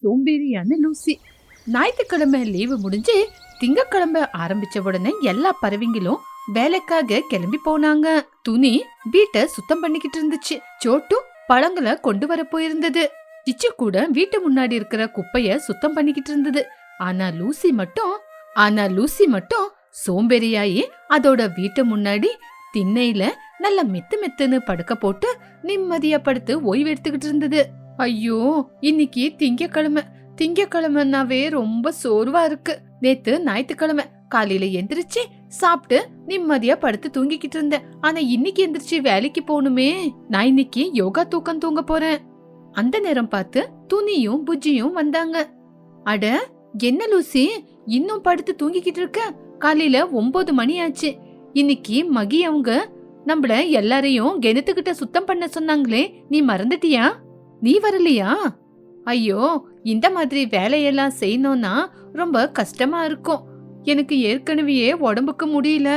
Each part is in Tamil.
சோம்பேறியான லூசி. ஞாயிற்றுக்கிழமை லீவு முடிஞ்சு திங்கக்கிழமை ஆரம்பிச்ச உடனே எல்லா பறவைங்களும் வேலைக்காக கிளம்பி போனாங்க. துணி வீட்டை சுத்தம் பண்ணிக்கிட்டு இருந்துச்சு. சோட்டு பழங்களை கொண்டு வர போயிருந்தது. சிச்சு கூட வீட்டு முன்னாடி இருக்கிற குப்பைய சுத்தம் பண்ணிக்கிட்டு இருந்தது. ஆனா லூசி மட்டும் சோம்பேறியாயி அதோட வீட்டு முன்னாடி திண்ணையில நல்ல மெத்து மெத்துன்னு படுக்க போட்டு நிம்மதியா படுத்து ஓய்வு எடுத்துக்கிட்டு இருந்தது. ஐயோ, இன்னைக்கு திங்கக்கிழமைனாவே ரொம்ப சோர்வா இருக்கு. நேத்து ஞாயிற்றுக்கிழமை காலையில எந்திரிச்சு சாப்பிட்டு நிம்மதியா படுத்து தூங்கிக்கிட்டு இருந்தேன். ஆனா இன்னைக்கு எந்திரிச்சு வேலைக்கு போகணுமே. நான் இன்னைக்கு யோகா தூக்கம் தூங்க போறேன். அந்த நேரம் பார்த்து துணியும் புஜ்ஜியும் வந்தாங்க. அட, என்ன லூசி, இன்னும் படுத்து தூங்கிக்கிட்டு இருக்க? காலையில 9 மணி ஆச்சு. இன்னைக்கு மகி அவங்க நம்மள எல்லாரையும் கிணத்துக்கிட்ட சுத்தம் பண்ண சொன்னாங்களே, நீ மறந்துட்டியா? நீ வரலையா? ஐயோ, இந்த மாதிரி வேலையெல்லாம் செய்யணும்னா ரொம்ப கஷ்டமா இருக்கும். எனக்கு ஏற்கனவே உடம்புக்கு முடியல,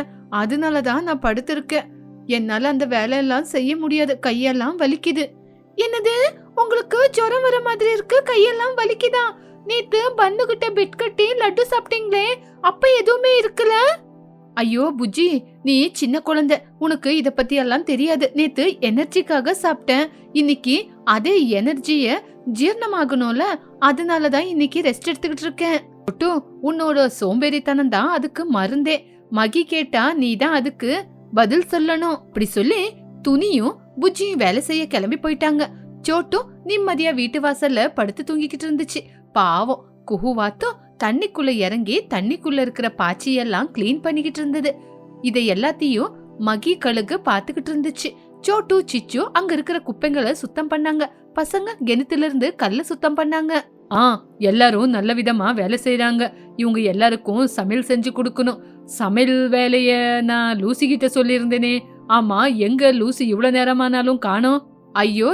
அதனாலதான் நான் படுத்திருக்கேன். என்னால அந்த வேலையெல்லாம் செய்ய முடியாது, கையெல்லாம் வலிக்குது. என்னது, உங்களுக்கு ஜுரம் வர மாதிரி இருக்கு, கையெல்லாம் வலிக்குதா? நேத்து பந்துகிட்ட பெட் கட்டி லட்டு சாப்பிட்டீங்களே, அப்ப எதுவுமே இருக்குல்ல? ஐயோ புஜ்ஜி, நீ சின்ன குழந்தை, உனக்கு இத பத்தி எல்லாம் தெரியாது. நேத்து எனர்ஜிக்காக சாப்பிட்டேன். இன்னைக்கு அதே எனர்ஜிய ஜீரணமாகணும்ல, அதனாலதான் இன்னைக்கு ரெஸ்ட் எடுத்துக்கிட்டு இருக்கேன். உன்னோட சோம்பேறித்தனம் தான் அதுக்கு மருந்தே. மகி கேட்டா நீ தான் அதுக்கு பதில் சொல்லணும். அப்படி சொல்லி துணியும் புஜ்ஜியும் வேலை செய்ய கிளம்பி போயிட்டாங்க. சோட்டும் நிம்மதியா வீட்டு வாசல்ல படுத்து தூங்கிக்கிட்டு இருந்துச்சு. பாவம் குஹுவாத்தும் தண்ணிக்குள்ள இறங்கி தண்ணிக்குள்ள இருக்கிற பாச்சியெல்லாம் கிளீன் பண்ணிக்கிட்டு இருந்தது. இதை எல்லாத்தையும் மகி கழுகு பாத்துக்கிட்டு இருந்துச்சு. சோட்டு சிச்சு அங்க இருக்கிற குப்பைங்களை சுத்தம் பண்ணாங்க. பசங்க கிணத்துல இருந்து கல்ல சுத்தம் பண்ணாங்க. எல்லாரும் நல்ல விதமா வேலை செய்யறாங்க. இவங்க எல்லாருக்கும் சமையல் செஞ்சு கொடுக்கணும். சமையல் வேலைய நான் லூசி கிட்ட சொல்லியிருந்தேனே. ஆமா, எங்க லூசி இவ்வளவு நேரமானாலும் காணோம்? ஐயோ,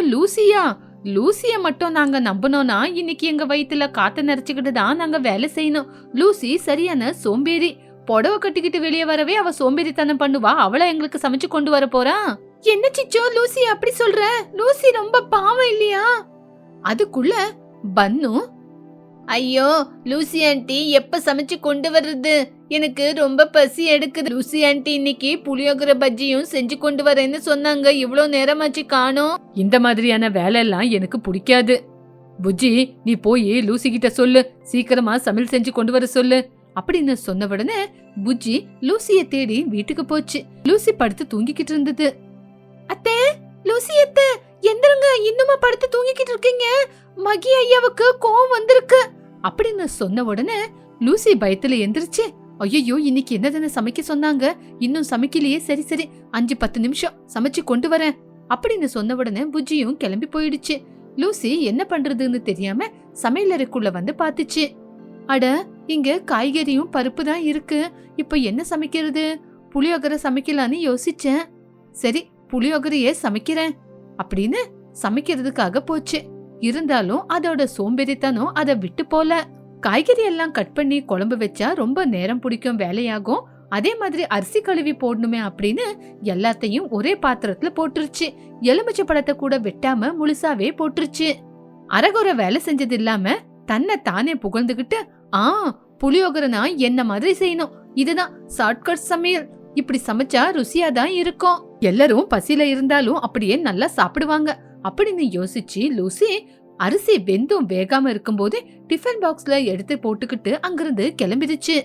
லூசிய மட்டும் நாங்க நம்பணும்னா இன்னைக்கு எங்க வயித்துல காத்து நிறைச்சுக்கிட்டு தான் நாங்க வேலை செய்யணும். லூசி சரியான சோம்பேறி. புடவை கட்டிக்கிட்டு வெளியே வரவே அவ சோம்பேறித்தனம் பண்ணுவா. அவளை எங்களுக்கு சமைச்சு கொண்டு வர போறா. என்ன சிச்சோ லூசி அப்படி சொல்ற? லூசி ரொம்ப பாவம் இல்லையா? அதுக்குள்ள பன்னு, ஐயோ லூசி ஆண்டி எப்ப சமைச்சு கொண்டு வர்றது? எனக்கு ரொம்ப பசி எடுக்குது. லூசி ஆண்டி இன்னைக்கு புளியோகர பஜ்ஜியும் செஞ்சு கொண்டு வரேன்னு சொன்னாங்க. இவ்வளவு நேரமாச்சு காணோம். இந்த மாதிரியான வேலை எல்லாம் எனக்கு பிடிக்காது. புஜ்ஜி, நீ போய் லூசி கிட்ட சொல்லு, சீக்கிரமா சமையல் செஞ்சு கொண்டு வர சொல்லு அப்படின்னு சொன்ன உடனே புஜ்ஜி லூசிய தேடி வீட்டுக்கு போச்சு. லூசி படுத்து தூங்கிக்கிட்டு இருந்தது. அத்தே, லூசி அத்தை, எந்திரங்க, இன்னுமா படுத்து தூங்கிக்கிட்டு இருக்கீங்க? மகி ஐயாவுக்கு கோவம் வந்திருக்கு அப்படின்னு சொன்ன உடனே லூசி பயத்துல எந்திரிச்சு, ஐயோ இன்னைக்கு என்னதானே சமைக்க சொன்னாங்க, இன்னும் சமைக்கலையே, சரி 5-10 நிமிஷம் சமைச்சு கொண்டு வரேன் அப்படின்னு சொன்ன உடனே புஜ்ஜியும் கிளம்பி போயிடுச்சு. லூசி என்ன பண்றதுன்னு தெரியாம சமையலறைக்குள்ள வந்து பாத்துச்சு. அட, இங்க காய்கறியும் பருப்பு தான் இருக்கு. இப்ப என்ன சமைக்கிறது? புளியோகரை சமைக்கலான்னு யோசிச்சேன். சரி, புளியோகரையே சமைக்கிறேன் அப்படின்னு சமைக்கிறதுக்காக போச்சு. இருந்தாலும் அதோட சோம்பேறித்தனம் அதை விட்டு போல. காய்கறி எல்லாம் கட் பண்ணி குழம்பு வச்சா ரொம்ப நேரம் பிடிக்கும், வேலையாகும். அதே மாதிரி அரிசி கழுவி போடணுமே அப்படின்னு எல்லாத்தையும் ஒரே பாத்திரத்துல போட்டுருச்சு. எலுமிச்சை பழத்தை கூட வெட்டாம முழுசாவே போட்டுருச்சு. அரகுற வேலை செஞ்சது இல்லாம தன்னை தானே புகழ்ந்துகிட்டு, புளியோகரைனா என்ன மாதிரி செய்யணும், இதுதான் ஷார்ட்கட் சமையல், இப்படி சமைச்சா ருசியா தான் இருக்கும், எல்லாரும் பசியில இருந்தாலும் அப்படியே நல்லா சாப்பிடுவாங்க அப்படின்னு யோசிச்சு லூசி அரிசி வெந்தும் வேகாம இருக்கும் போதே டிஃபன் பாக்ஸ்ல எடுத்து போட்டுக்கிட்டு அங்கிருந்து கிளம்பிடுச்சு.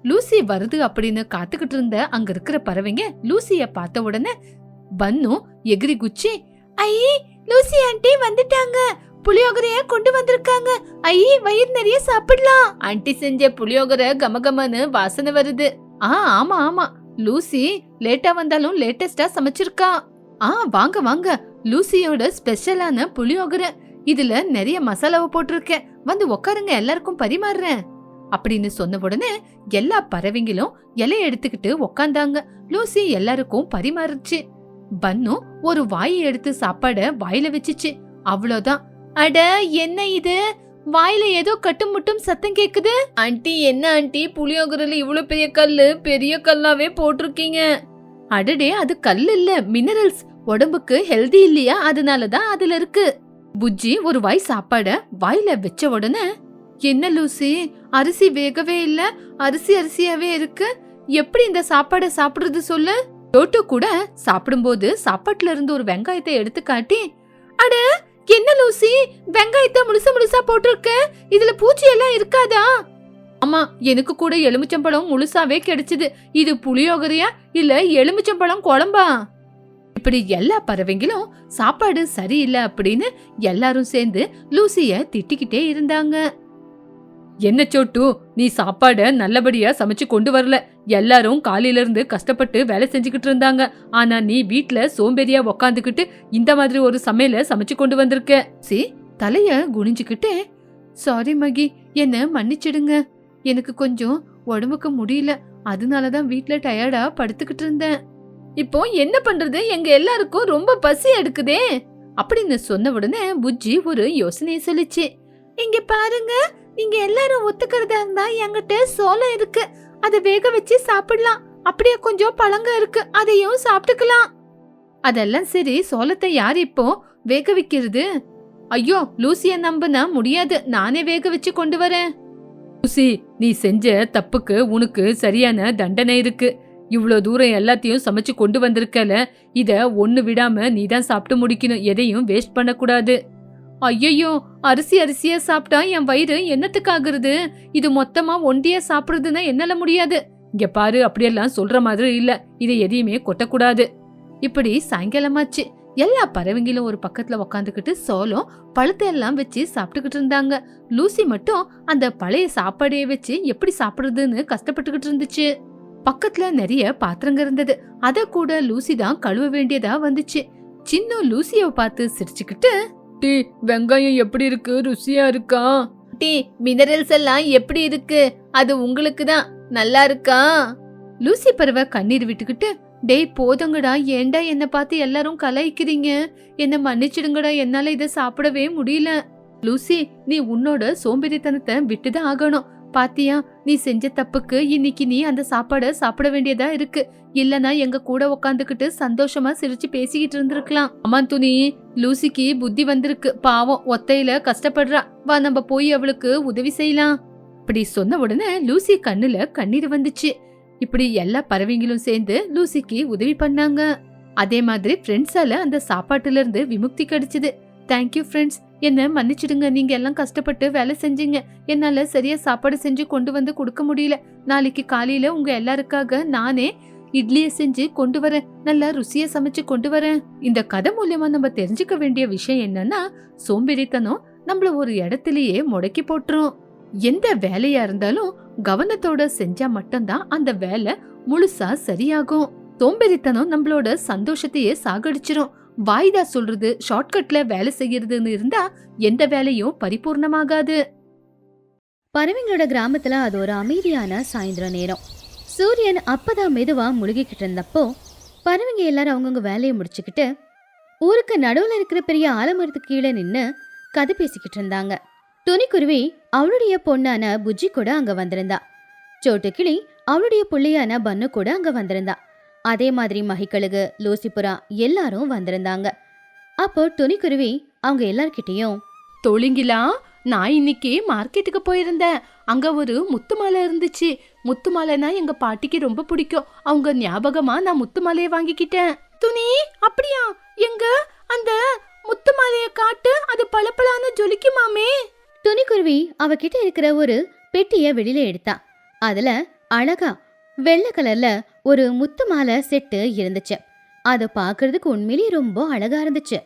லூசி வருது அப்படின்னு காத்துக்கிட்டு இருந்த அங்க இருக்கிற பறவைங்க லூசிய பார்த்த உடனே பன்னு எகிரி குச்சி, ஐ லூசி ஆண்டி வந்துட்டாங்க, புளியோகரைய கொண்டு வந்திருக்காங்க, ஐ வயிறு நிறைய சாப்பிடலாம். ஆண்டி செஞ்ச புளியோகரை கமகமன்னு வாசனை வருது. ஆமா, லூசி லேட்டா வந்தாலும் லேட்டஸ்டா சமைச்சிருக்கா. வாங்க, லூசியோட ஸ்பெஷலான புளியோகரை, இதுல நிறைய மசாலாவை போட்டிருக்கேன், வந்து உக்காருங்க, எல்லாருக்கும் பரிமாறுறேன் அப்படின்னு சொன்ன உடனே எல்லா பறவைங்களும் இலைய எடுத்துக்கிட்டு உக்காந்தாங்க. லூசி எல்லாருக்கும் பரிமாறுச்சு. பன்னு ஒரு வாயை எடுத்து சாப்பாட வாயில வச்சுச்சு. அவ்வளவுதான். அட, என்ன இது, வாயில ஏதோ கட்டுமுட்டும் சத்தம் கேக்குது. ஆண்டி, என்ன ஆண்டி, புளியோகரையில இவ்வளவு பெரிய கல்லாவே போட்டிருக்கீங்க. அடடே, அது கல் இல்ல, மினரல்ஸ். உடம்புக்கு ஹெல்தி இல்லையா, அதனாலதான் அதுல இருக்கு. புஜ்ஜி ஒரு வாய் சாப்பாட வாயில வச்ச உடனே, என்ன லூசி, அரிசி வேகவே இல்ல, அரிசி அரிசியாவே இருக்கு, எப்படி இந்த சாப்பாட சாப்பிடுறது சொல்லு. டோட்டு கூட சாப்பிடும்போது சாப்பாட்டுல இருந்து ஒரு வெங்காயத்தை எடுத்து காட்டி, அட என்ன லூசி, வெங்காயத்தை முழுசா முழுசா போட்டிருக்க, இதுல பூச்சி எல்லாம் இருக்காதா? ஆமா, எனக்கு கூட எலுமிச்சம்பழம் முழுசாவே கிடைச்சது. இது புளியோகரையா இல்ல எலுமிச்சம்பழம் குழம்பா? இப்படி எல்லா பறவைங்களும் சாப்பாடு சரியில்லை அப்படின்னு எல்லாரும் சேர்ந்து லூசிய திட்டிக்கிட்டே இருந்தாங்க. என்ன சோட்டு, நீ சாப்பாட நல்லபடியா சமைச்சு கொண்டு வரல. எல்லாரும் காலையில இருந்து கஷ்டப்பட்டு வேலை செஞ்சுக்கிட்டு இருந்தாங்க. ஆனா நீ வீட்ல சோம்பேறியா உக்காந்துக்கிட்டு இந்த மாதிரி ஒரு சமையல சமைச்சு கொண்டு வந்திருக்க. தலைய குனிஞ்சுக்கிட்டே, சாரி மகி, என்ன மன்னிச்சிடுங்க. எனக்கு கொஞ்சம் உடம்புக்கு முடியல, அதனாலதான் வீட்ல டயர்டா படுத்துக்கிட்டு இருந்தேன். இப்போ என்ன பண்றது, எங்க எல்லாருக்கும் ரொம்ப பசி எடுக்குதே அப்படின்னு சொன்ன உடனே புஜ்ஜி ஒரு யோசனையை சொல்லிச்சு. இங்க பாருங்க, நீங்க எல்லாரும் ஒத்துக்கிறதா இருந்தா என்கிட்ட சோளம் இருக்கு, அதை வேக வச்சு சாப்பிடலாம். அப்படியே கொஞ்சம் பழங்க இருக்கு, அதையும் சாப்பிட்டுக்கலாம். அதெல்லாம் சரி, சோளத்தை யார் இப்போ வேக வைக்கிறது? ஐயோ, லூசிய நம்புனா முடியாது, நானே வேக வச்சு கொண்டு வரேன். லூசி, நீ செஞ்ச தப்புக்கு உனக்கு சரியான தண்டனை இருக்கு. இவ்ளோ தூரம் எல்லாத்தையும் சமைச்சு கொண்டு வந்திருக்கல, இத ஒண்ணு விடாம நீதான் சாப்பிட்டு முடிக்கணும், எதையும் வேஸ்ட் பண்ணக்கூடாது. ஐயோ, அரிசி அரிசியா சாப்பிட்டா என் வயிறு என்னத்துக்கு ஆகுறது? இது மொத்தமா ஒண்டியா சாப்பிடுறதுன்னா என்னால முடியாது. இங்க பாரு, அப்படியெல்லாம் சொல்ற மாதிரி இல்ல, இதை எதையுமே கொட்டக்கூடாது. இப்படி சாயங்காலமாச்சு. எல்லா பறவைங்களும் ஒரு பக்கத்துல உக்காந்துக்கிட்டு சோளம் பழத்தை எல்லாம் வச்சு சாப்பிட்டுக்கிட்டு இருந்தாங்க. லூசி மட்டும் அந்த பழைய சாப்பாடையே வச்சு எப்படி சாப்பிடுறதுன்னு கஷ்டப்பட்டுக்கிட்டு இருந்துச்சு. பக்கத்துல நிறைய பாத்திரங்க இருந்தது, அத கூட லூசி தான் கழுவ வேண்டியதா வந்துச்சு. சின்ன லூசிய பார்த்து சிரிச்சுக்கிட்டு, டீ, வெங்காயம் எப்படி இருக்கு, ருசியா இருக்கா? டீ, மினரல்ஸ் எல்லாம் எப்படி இருக்கு, அது உங்களுக்கு தான் நல்லா இருக்கா? லூசி பறவை கண்ணீர் விட்டுக்கிட்டு, டேய் போதுங்கடா, ஏண்டா என்ன பார்த்து எல்லாரும் கலாய்க்கிறீங்க, என்ன மன்னிச்சிடுங்கடா, என்னால இத சாப்பிடவே முடியல. லூசி, நீ உன்னோட சோம்பேறித்தனத்தை விட்டுதான் ஆகணும். பாத்தியா, நீ செஞ்ச தப்புக்கு இன்னைக்கு நீ அந்த சாப்பாட சாப்பிட வேண்டியதா இருக்கு. இல்லனா எங்க கூட உக்காந்துக்கிட்டு சந்தோஷமா சிரிச்சு பேசிக்கிட்டு இருந்திருக்கலாம். அம்மா துணி, லூசிக்கு புத்தி வந்திருக்கு, பாவம் ஒத்தையில கஷ்டப்படுறா, வா நம்ம போய் அவளுக்கு உதவி செய்யலாம். இப்படி சொன்ன உடனே லூசி கண்ணுல கண்ணீர் வந்துச்சு. இப்படி எல்லா பறவைங்களும் சேர்ந்து லூசிக்கு உதவி பண்ணாங்க. அதே மாதிரி ஃப்ரெண்ட்ஸால அந்த சாப்பாட்டுல இருந்து விமுக்தி கிடைச்சது. தேங்க்யூ ஃப்ரெண்ட்ஸ், என்ன மன்னிச்சிடுங்க, நீங்க எல்லாம் கஷ்டப்பட்டு வேலை செஞ்சீங்க, என்னால சரியா சாப்பாடு செஞ்சு கொண்டு வந்து கொடுக்க முடியல. நாளைக்கு காலையில உங்க எல்லாருக்காக நானே இட்லிய செஞ்சு கொண்டு வரேன், நல்லா ருசியா சமைச்சு கொண்டு வரேன். இந்த கதை மூலியமா நம்ம தெரிஞ்சுக்க வேண்டிய விஷயம் என்னன்னா, சோம்பேறித்தனம் நம்மள ஒரு இடத்திலேயே முடக்கி போட்டுரும். எந்த வேலையா இருந்தாலும் கவனத்தோட செஞ்சா மட்டும்தான் அந்த வேலை முழுசா சரியாகும். சோம்பேறித்தனம் நம்மளோட சந்தோஷத்தையே சாகடிச்சிரும். வாய்தா சொல்றது, ஷார்ட்கட்ல வேலை செய்யறதுன்னு இருந்தா எந்த வேலையும் பரிபூர்ணமாகாது. பறவைங்களோட கிராமத்துல அது ஒரு அமைதியான சாயந்தர நேரம். சூரியன் அப்பதான் மெதுவா முழுகிக்கிட்டு இருந்தப்போ பறவைங்க எல்லாரும் அவங்கவுங்க வேலையை முடிச்சுக்கிட்டு ஊருக்கு நடுவுல இருக்கிற பெரிய ஆலமரத்துக்கு கீழே நின்னு கதை பேசிக்கிட்டு இருந்தாங்க. துணிக்குருவி அவளுடைய பொண்ணான புஜ்ஜி கூட அங்க வந்திருந்தா. சோட்டுக்கிளி அவளுடைய புள்ளையான பன்னு கூட அங்க வந்திருந்தா. அதே மாதிரி மகிக்கழுகு, லூசிபுரா எல்லாரும் வந்திருந்தாங்க. அப்போ துணிக்குருவி அவங்க எல்லார்கிட்டையும், தொழிங்கிலா, நான் இன்னைக்கு மார்க்கெட்டுக்கு போயிருந்தேன், அங்க ஒரு முத்து மாலை இருந்துச்சு. முத்து மாலைனா எங்க பாட்டிக்கு ரொம்ப பிடிக்கும், அவங்க ஞாபகமா நான் முத்து மாலையை வாங்கிக்கிட்டேன். துணி, அப்படியா? எங்க அந்த முத்து மாலைய காட்டு, அது பளபளன்னு ஜொலிக்குமாமே. துணிக்குருவி அவகிட்ட இருக்கிற ஒரு பெட்டிய வெளியில எடுத்தா. அதுல அழகா வெள்ளை கலர்ல ஒரு முத்து மாலை செட்டு இருந்துச்சு. அத பாக்குறதுக்கு உண்மையிலேயே ரொம்ப அழகா இருந்துச்சு.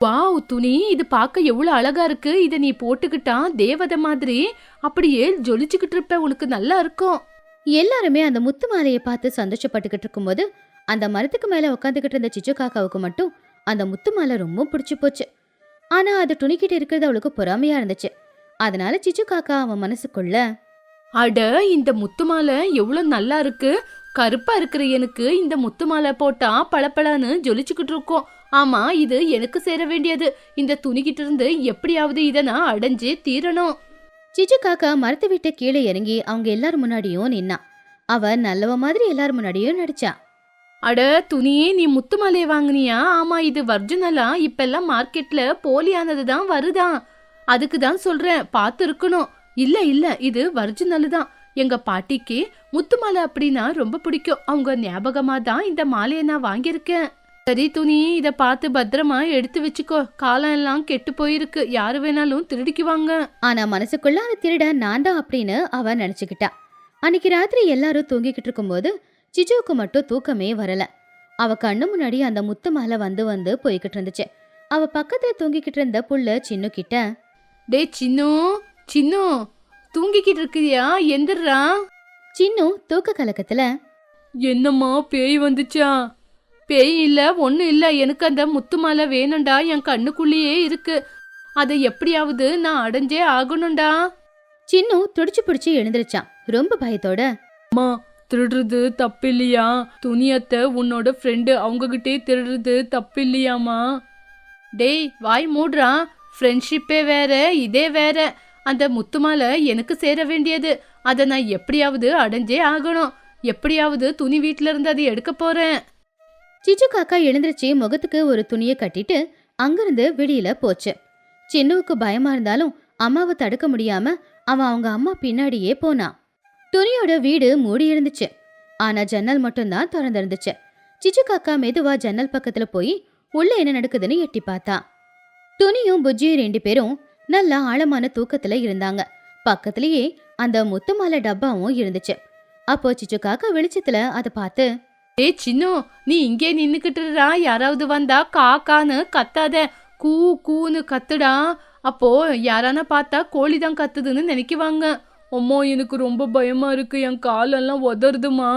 வாவ் துணி, இது பார்க்க எவ்வளவு அழகா இருக்கு, இத நீ போட்டுக்கிட்டா தேவதை மாதிரி அப்படியே ஜொலிச்சுக்கிட்டு இருப்ப, உனக்கு நல்லா இருக்கும். எல்லாருமே அந்த முத்து மாலையை பார்த்து சந்தோஷப்பட்டுக்கிட்டு இருக்கும்போது அந்த மரத்துக்கு மேல உட்காந்துக்கிட்டு இருந்த சிச்சு காக்காவுக்கு மட்டும் அந்த முத்து மாலை ரொம்ப பிடிச்சு போச்சு. ஆனா அது துணிக்கிட்டு இருக்கிறது அவளுக்கு பொறாமையா இருந்துச்சு. அதனால சிச்சு காக்கா அவன் மனசுக்குள்ள, அட, இந்த முத்து மாலை எவ்வளவு நல்லா இருக்கு, கருப்பா இருக்கிற எனக்கு இந்த முத்து மாலை போட்டா பளபளன்னு ஜொலிச்சுக்கிட்டு இருக்கும். ஆமா, இது எனக்கு சேர வேண்டியது, இந்த துணிக்கிட்டு இருந்து எப்படியாவது இதை நான் அடைஞ்சே தீரணும். சிச்சு காக்கா மரத்தை விட்டு கீழே இறங்கி அவங்க எல்லாரும் முன்னாடியும் நின்னா. அவ நல்லவ மாதிரி எல்லாரும் முன்னாடியும் நடிச்சா. அட துணியே, நீ முத்து மாலையை வாங்குனியா? ஆமா, இது ஒரிஜினலா? இப்பெல்லாம் மார்க்கெட்ல போலியானது தான் வருதான். அதுக்கு தான் சொல்றேன், பார்த்து இருக்கணும். இல்ல இல்ல, இது ஒரிஜினல் தான். எங்க பாட்டிக்கு முத்து மாலை அப்படின்னா ரொம்ப பிடிக்கும். அவங்க ஞாபகமா தான் இந்த மாலையை நான் வாங்கியிருக்கேன். சரி துணி, இத பார்த்து பத்திரமா எடுத்து வச்சுக்கோ. காலம் எல்லாம் கெட்டு போயிருக்கு, யாரு வேணாலும் திருடிக்குவாங்க. ஆனா மனசுக்குள்ள அந்த திருட நான் தான் அப்படின்னு அவ நினைச்சுக்கிட்டா. அன்னைக்கு ராத்திரி எல்லாரும் தூங்கிக்கிட்டு இருக்கும்போது சிச்சுவுக்கு மட்டும் தூக்கமே வரல. அவ கண்ணு முன்னாடி அந்த முத்து மாலை வந்து வந்து போய்கிட்டு இருந்துச்சு. அவ பக்கத்துல தூங்கிக்கிட்டு இருந்த புள்ள சின்னு கிட்ட, டே சின்னு, சின்னு தூங்கிக்கிட்டு இருக்கியா? எந்திரா. சின்னு தூக்க கலக்கத்துல, என்னம்மா பேய் வந்துச்சா? பேய் இல்ல, ஒன்னும் இல்ல. எனக்கு அந்த முத்து மாலை வேணும்டா, என் கண்ணுக்குள்ளேயே இருக்கு. அதை எப்படியாவது நான் அடைஞ்சே ஆகணும்டா. சின்னு துடிச்சு பிடிச்சு எழுந்திருச்சான் ரொம்ப பயத்தோட. அம்மா, திருடுறது தப்பு இல்லையா? துணியத்தை உன்னோட ஃப்ரெண்டு அவங்ககிட்டே திருடுறது தப்பு இல்லையாமா? டேய் வாய் மூடுறா. ஃப்ரெண்ட்ஷிப்பே வேற, இதே வேற. அந்த முத்து மாலை எனக்கு சேர வேண்டியது. அதை நான் எப்படியாவது அடைஞ்சே ஆகணும். எப்படியாவது துணி வீட்டுல இருந்து அதை எடுக்க போறேன். சிச்சு காக்கா எழுந்திருச்சு முகத்துக்கு ஒரு துணியை கட்டிட்டு அங்கிருந்து வெளியில போச்சு. சின்னுவுக்கு பயமா இருந்தாலும் அம்மாவை தடுக்க முடியாம அவன் அவங்க அம்மா பின்னாடியே போனான். துணியோட வீடு மூடி இருந்துச்சு. ஆனா ஜன்னல் மட்டும்தான் திறந்திருந்துச்சு. சிச்சு காக்கா மெதுவா ஜன்னல் பக்கத்துல போய் உள்ள என்ன நடக்குதுன்னு எட்டி பார்த்தா. துணியும் புஜ்ஜியும் 2 பேரும் நல்லா ஆழமான தூக்கத்துல இருந்தாங்க. பக்கத்திலேயே அந்த முத்து மாலை டப்பாவும் இருந்துச்சு. அப்போ சிச்சு காக்கா வெளிச்சத்துல அதை பார்த்து, ஏ சின்னு, நீ இங்கே நின்னுக்கிட்டுறா. யாராவது வந்தா காக்கான்னு கத்தாத, கூ கூன்னு கத்துடா. அப்போ யாரான பார்த்தா கோழிதான் கத்துதுன்னு நினைக்குவாங்க. அம்மா, எனக்கு ரொம்ப பயமா இருக்கு, என் காலெல்லாம் உதறுதுமா.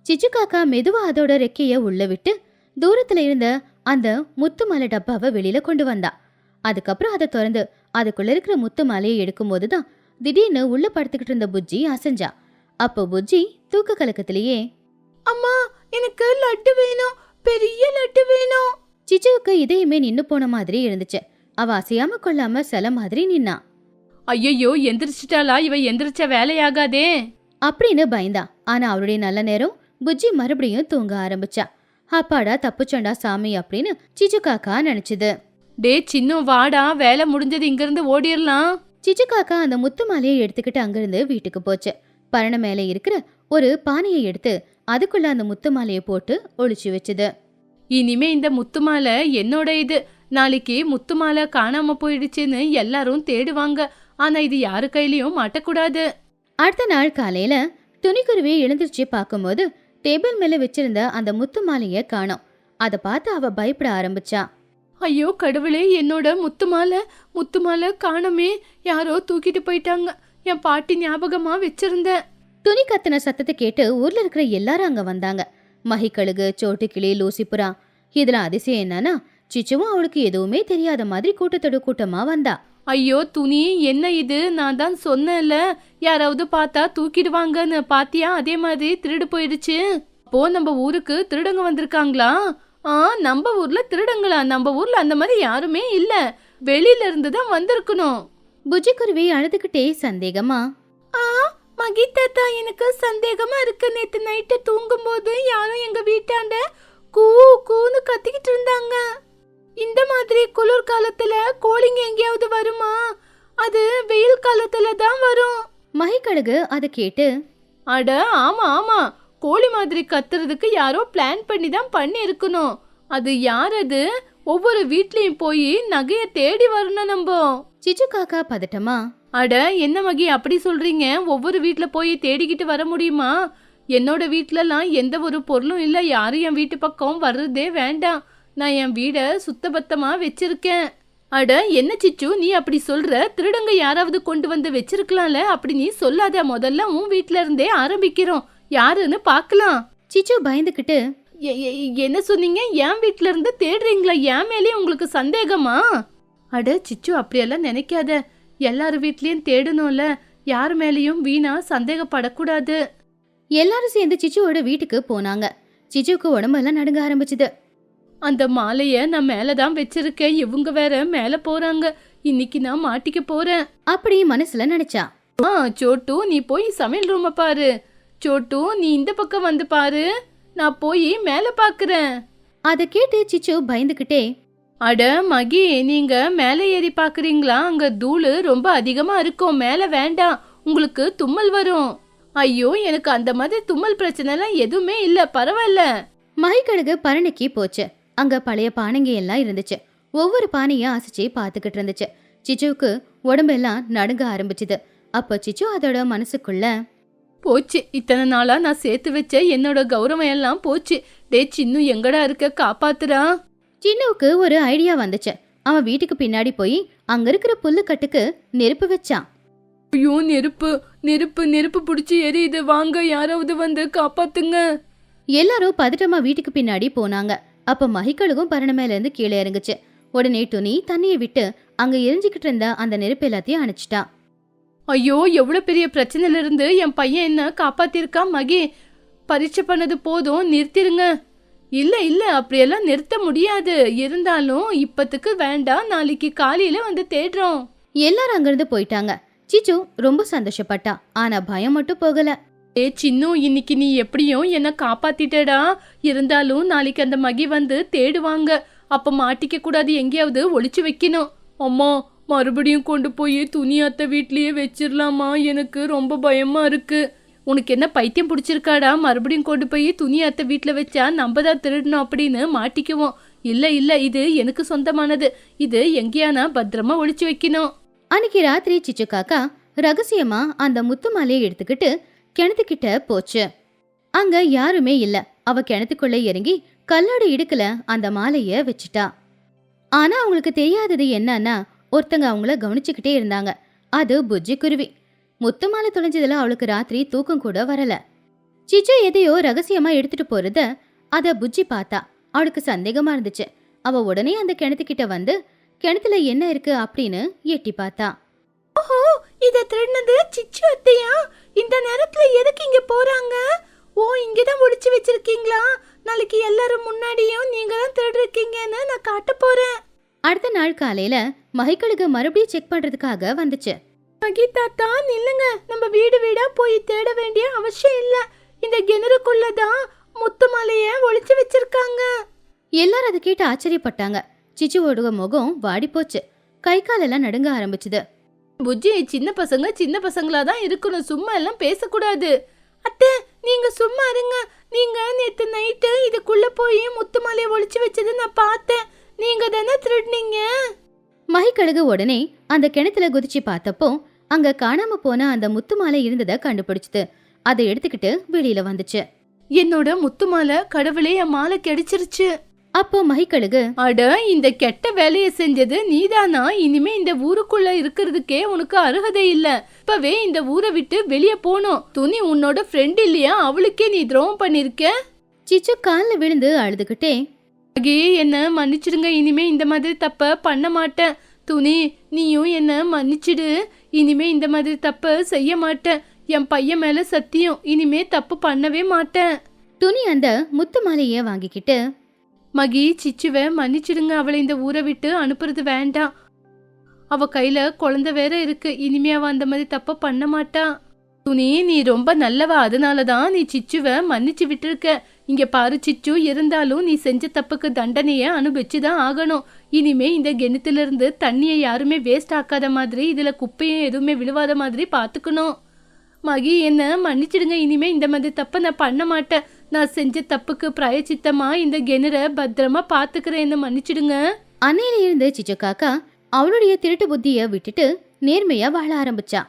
சிச்சு காக்கா மெதுவா அதோட ரெக்கைய உள்ள விட்டு தூரத்துல இருந்த அந்த முத்து மாலை டப்பாவை வெளியில கொண்டு வந்தா. அதுக்கப்புறம் அதை திறந்து அதுக்குள்ள இருக்கிற முத்து மாலையை எடுக்கும் போதுதான் திடீர்னு உள்ள படுத்துக்கிட்டு இருந்த புஜ்ஜி அசைஞ்சா. அப்போ புஜ்ஜி தூக்க கலக்கத்திலேயே, அம்மா, எனக்கு லட்டு வேணும், பெரிய லட்டு வேணும். சிச்சுவுக்கு இதயமே நின்னு போன மாதிரி இருந்துச்சு. அவ அசையாம கொள்ளாம சில மாதிரி நின்னா. ஐயோ, எந்திரிச்சிட்டாளா? இவ எந்திரிச்ச வேலையாகாதே அப்படின்னு பயந்தா. ஆனா அவளுடைய நல்ல நேரம் புஜ்ஜி மறுபடியும் தூங்க ஆரம்பிச்சா. அப்பாடா தப்புச்சண்டா சாமி அப்படின்னு சிச்சு காக்கா நினைச்சுது. டே சின்ன வாடா, வேலை முடிஞ்சது, இங்கிருந்து ஓடிடலாம். சிச்சு காக்கா அந்த முத்து மாலையை எடுத்துக்கிட்டு அங்கிருந்து வீட்டுக்கு போச்சு. பரண மேல இருக்கிற ஒரு பானையை எடுத்து அதுக்குள்ள அந்த முத்து மாலையை போட்டு ஒளிச்சு வச்சுது. இனிமே இந்த முத்து மாலை என்னோட இது. நாளைக்கு முத்து மாலை காணாம போயிடுச்சுன்னு எல்லாரும் தேடுவாங்க. ஆனா இது யாரு கையிலயும் மாட்டக்கூடாது. அடுத்த நாள் காலையில துணிக்குருவியை எழுந்திருச்சு பார்க்கும்போது டேபிள் மேல வச்சிருந்த அந்த முத்து மாலைய காணோம். அதை பார்த்து அவ பயப்பட ஆரம்பிச்சா. ஐயோ கடவுளே, என்னோட முத்து மாலை காணோமே. யாரோ தூக்கிட்டு போயிட்டாங்க. என் பாட்டி ஞாபகமா வச்சிருந்த. துணி கத்தின சத்தத்தை கேட்டு ஊர்ல இருக்கிற எல்லாரும் அங்க வந்தாங்க. மகிக்கழுகு, சோட்டுக்கிளி, லூசிபுரா. இதுல அதிசயம் என்னன்னா சிச்சுவும் அவளுக்கு எதுவுமே தெரியாத மாதிரி கூட்டத்தோட கூட்டமா வந்தா. ஐயோ துணி, என்ன இது? நான் தான் சொன்னேன்ல, யாராவது பார்த்தா தூக்கிடுவாங்கன்னு. பாத்தியா, அதே மாதிரி திருடு போயிடுச்சு. அப்போ நம்ம ஊருக்கு திருடங்க வந்திருக்காங்களா? நம்ம ஊர்ல திருடங்களா? நம்ம ஊர்ல அந்த மாதிரி யாருமே இல்ல. வெளியில இருந்து தான் வந்திருக்கணும். புஜ்ஜி குருவி அழுதுகிட்டே சந்தேகமா, மகி தாத்தா, எனக்கு சந்தேகமா இருக்கு. நேத்து நைட்டு தூங்கும் போது யாரும் எங்க வீட்டாண்ட கூ கூன்னு கத்திக்கிட்டு இருந்தாங்க. இந்த மாதிரி குளிர் காலத்துல கோழிங்க எங்கேயாவது வருமா? அது வெயில் காலத்துல தான் வரும். மகிக்கழுகு அதை கேட்டு, அட ஆமா ஆமா, கோழி மாதிரி கத்துறதுக்கு யாரோ பிளான் பண்ணி தான் பண்ணி இருக்கணும். அது யார் அது? ஒவ்வொரு வீட்லயும் போய் நகைய தேடி வரணும் நம்ம. சிச்சு காக்கா பதட்டமா, அட என்ன மகி அப்படி சொல்றீங்க? ஒவ்வொரு வீட்ல போய் தேடிக்கிட்டு வர முடியுமா? என்னோட வீட்லலாம் எந்த ஒரு பொருளும் இல்ல. யாரும் என் வீட்டு பக்கம் வர்றதே வேண்டாம். நான் என் வீட சுத்தபத்தமா வச்சிருக்கேன். அட என்ன சிச்சு, நீ அப்படி சொல்ற? திருடங்க யாராவது கொண்டு வந்து வச்சிருக்கலாம்ல. அப்படி நீ சொல்லாத. முதல்ல உன் வீட்ல இருந்தே ஆரம்பிக்கிறோம். யாருன்னு பாக்கலாம். சிச்சு பயந்துகிட்டு, என்ன சொன்னீங்க? என் வீட்ல இருந்து தேடுறீங்களா? என் மேலேயே உங்களுக்கு சந்தேகமா? அட சிச்சு, அப்படியெல்லாம் நினைக்காத. எல்லாரும் வீட்லயும் தேடணும்ல. யார் மேலேயும் வீணா சந்தேகப்படக்கூடாது. எல்லாரும் சேர்ந்து சிச்சுவோட வீட்டுக்கு போனாங்க. சிச்சுக்கு உடம்பெல்லாம் நடுங்க ஆரம்பிச்சுது. அந்த மாலைய நான் மேலதான் வச்சிருக்கேன். இவங்க வேற மேல போறாங்க. இன்னைக்கு நான் மாட்டிக்க போறேன் அப்படி மனசுல நினைச்சா. சோட்டு, நீ போய் சமையல் ரூம பாரு. சோட்டு, நீ இந்த பக்கம் வந்து பாரு. நான் போய் மேல பாக்குறேன். அதை கேட்டு சிச்சு பயந்துகிட்டே, அட மகி, நீங்க மேலே ஏறி பாக்குறீங்களா? அங்க தூளு ரொம்ப அதிகமா இருக்கும், மேல வேண்டாம், உங்களுக்கு தும்மல் வரும். ஐயோ, எனக்கு அந்த மாதிரி தும்மல் பிரச்சனை எல்லாம் எதுவுமே இல்ல, பரவாயில்ல. மகிக்கழுகு பரணிக்கு போச்சு. அங்க பழைய பானைங்க எல்லாம் இருந்துச்சு. ஒவ்வொரு பானையா அசைச்சு பாத்துக்கிட்டு இருந்துச்சு. சிச்சுவுக்கு உடம்பெல்லாம் நடுங்க ஆரம்பிச்சுது. அப்ப சிச்சு அதோட மனசுக்குள்ள, போச்சு, இத்தனை நாளா நான் சேர்த்து வச்ச என்னோட கௌரவம் எல்லாம் போச்சு. டே சின்னு, எங்கடா இருக்க, காப்பாத்துறா. சின்னுவுக்கு ஒரு ஐடியா வந்துச்சு. அவன் வீட்டுக்கு பின்னாடி போய் அங்க இருக்கிற புல்லுக்கட்டுக்கு நெருப்பு வச்சான். ஐயோ, நெருப்பு நெருப்பு நெருப்பு பிடிச்சி எரியுது, வாங்க யாராவது வந்து காப்பாத்துங்க. எல்லாரும் பதட்டமா வீட்டுக்கு பின்னாடி போனாங்க. அப்ப மகிக்கழுகும் பரண மேல இருந்து கீழே இறங்குச்சு. உடனே துணி தண்ணியை விட்டு அங்க எரிஞ்சுக்கிட்டு இருந்த அந்த நெருப்பு எல்லாத்தையும் அணைச்சிட்டான். ஐயோ, எவ்வளவு பெரிய பிரச்சனையில இருந்து என் பையன் என்ன காப்பாத்திருக்கான். மகி, பரீட்சை பண்ணது போதும், நிறுத்திருங்க. இல்ல இல்ல, அப்படியெல்லாம் நிறுத்த முடியாது. இருந்தாலும் இப்பத்துக்கு வேண்டாம், நாளைக்கு காலையில வந்து தேடுறோம். எல்லாரும் அங்கிருந்து போயிட்டாங்க. சிச்சு ரொம்ப சந்தோஷப்பட்டா. ஆனா பயம் மட்டும் போகல. ஏ சின்னு, இன்னைக்கு நீ எப்படியும் என்ன காப்பாத்திட்டடா. இருந்தாலும் நாளைக்கு அந்த மகி வந்து தேடுவாங்க. அப்ப மாட்டிக்க கூடாது, எங்கேயாவது ஒளிச்சு வைக்கணும். அம்மா, மறுபடியும் கொண்டு போய் துணி அத்தை வீட்லயே வச்சிடலாமா? எனக்கு ரொம்ப பயமா இருக்கு. உனக்கு என்ன பைத்தியம் பிடிச்சிருக்காடா? மறுபடியும் கொண்டு போய் துணி அத்தை வீட்டுல வச்சா நம்ம தான் திருடணும் அப்படின்னு மாட்டிக்குவோம். இல்ல இல்ல, இது எனக்கு சொந்தமானது. இது எங்கேயானா பத்திரமா ஒளிச்சு வைக்கணும். அன்னைக்கு ராத்திரி சிச்சு காக்கா ரகசியமா அந்த முத்து மாலையை எடுத்துக்கிட்டு கிணத்துக்கிட்ட போச்சு. அங்க யாருமே இல்ல. அவ கிணத்துக்குள்ள இறங்கி கல்லோட இடுக்குல அந்த மாலைய வச்சுட்டா. ஆனா அவங்களுக்கு தெரியாதது என்னன்னா, ஒருத்தங்க அவங்கள கவனிச்சுக்கிட்டே இருந்தாங்க. அது புஜ்ஜி குருவி. முத்து மாலை தொலைஞ்சதுல அவளுக்கு ராத்திரி தூக்கம் கூட வரல. சிச்சு எதையோ ரகசியமா எடுத்துட்டு போறத அத புஜ்ஜி பார்த்தா. அவளுக்கு சந்தேகமா இருந்துச்சு. அவ உடனே அந்த கிணத்துக்கிட்ட வந்து கிணத்துல என்ன இருக்கு அப்படின்னு எட்டி பார்த்தா. ஓஹோ, இத திருடினது சிச்சு அத்தையா? இந்த நேரத்துல எதுக்கு இங்க போறாங்க? ஓ, இங்கதான் ஒளிச்சு வச்சிருக்கீங்களா? நாளைக்கு எல்லாரும் முன்னாடியும் நீங்க தான் திருடிருக்கீங்கன்னு நான் காட்ட போறேன். அடுத்த நாள் காலையில மகிக்கழுகு மறுபடியும் செக் பண்றதுக்காக வந்துச்சு. மகி தாத்தா, நில்லுங்க. நம்ம வீடு வீடா போய் தேட வேண்டிய அவசியம் இல்ல. இந்த கிணறுக்குள்ளதான் முத்து மாலைய ஒளிச்சு வச்சிருக்காங்க. எல்லாரும் அதை கேட்டு ஆச்சரியப்பட்டாங்க. சிச்சுவோட முகம் வாடி போச்சு. கை காலெல்லாம் நடுங்க ஆரம்பிச்சுது. புஜ்ஜி, சின்ன பசங்க சின்ன பசங்களா தான் இருக்கணும், சும்மா எல்லாம் பேசக்கூடாது. அத்தை, நீங்க சும்மா இருங்க. நீங்க நேத்து நைட்டு இதுக்குள்ள போய் முத்து மாலையை ஒளிச்சு வச்சது நான் பார்த்தேன். நீங்க தானே திருடினீங்க. மகிக்கழுகு உடனே அந்த கிணத்துல குதிச்சு பார்த்தப்போ அங்க காணாம போன அந்த முத்து மாலை இருந்ததை கண்டுபிடிச்சுது. அதை எடுத்துக்கிட்டு வெளியில வந்துச்சு. என்னோட முத்து மாலை, கடவுளே, என் மாலை கிடைச்சிருச்சு. அப்போ மகிக்கழுகு, அட, இந்த கெட்ட வேலையை செஞ்சது நீதானா? இனிமே இந்த ஊருக்குள்ள இருக்கிறதுக்கே உனக்கு அருகதை இல்ல. இப்பவே இந்த ஊரை விட்டு வெளியே போனோம். துணி உன்னோட ஃப்ரெண்ட் இல்லையா? அவளுக்கே நீ துரோகம் பண்ணிருக்க. சிச்சு காலில் விழுந்து அழுதுகிட்டே, மகி, என்ன மன்னிச்சிடுங்க. இனிமே இந்த மாதிரி தப்ப பண்ண மாட்டேன். துணி, நீயும் என்ன மன்னிச்சிடு. இனிமே இந்த மாதிரி தப்ப செய்ய மாட்டேன். என் பையன் மேல சத்தியம், இனிமே தப்பு பண்ணவே மாட்டேன். துணி அந்த முத்து மாலைய வாங்கிக்கிட்டு, மகி, சிச்சுவை மன்னிச்சிடுங்க. அவளை இந்த ஊரை விட்டு அனுப்புறது வேண்டாம். அவ கையில குழந்தை வேற இருக்கு. இனிமே அவ அந்த மாதிரி தப்ப பண்ண மாட்டா. துணி, நீ ரொம்ப நல்லவா, அதனாலதான் நீ சிச்சுவை மன்னிச்சு விட்டுருக்க. இங்க பாரு சிச்சு, இருந்தாலும் நீ செஞ்ச தப்புக்கு தண்டனைய அனுபவிச்சுதான் ஆகணும். இனிமே இந்த கிணத்துல இருந்து தண்ணியை யாருமே வேஸ்ட் ஆக்காத மாதிரி, இதுல குப்பையும் எதுவுமே விழுவாத மாதிரி பாத்துக்கணும். மகி, என்ன மன்னிச்சிடுங்க. இனிமே இந்த மாதிரி தப்ப நான் பண்ண மாட்டேன். நான் செஞ்ச தப்புக்கு பிராயச்சித்தமா இந்த கிணற பத்திரமா பாத்துக்கிறேன். என்ன மன்னிச்சிடுங்க. அன்னையில இருந்து சிச்சு காக்கா அவளுடைய திருட்டு புத்திய விட்டுட்டு நேர்மையா வாழ ஆரம்பிச்சா.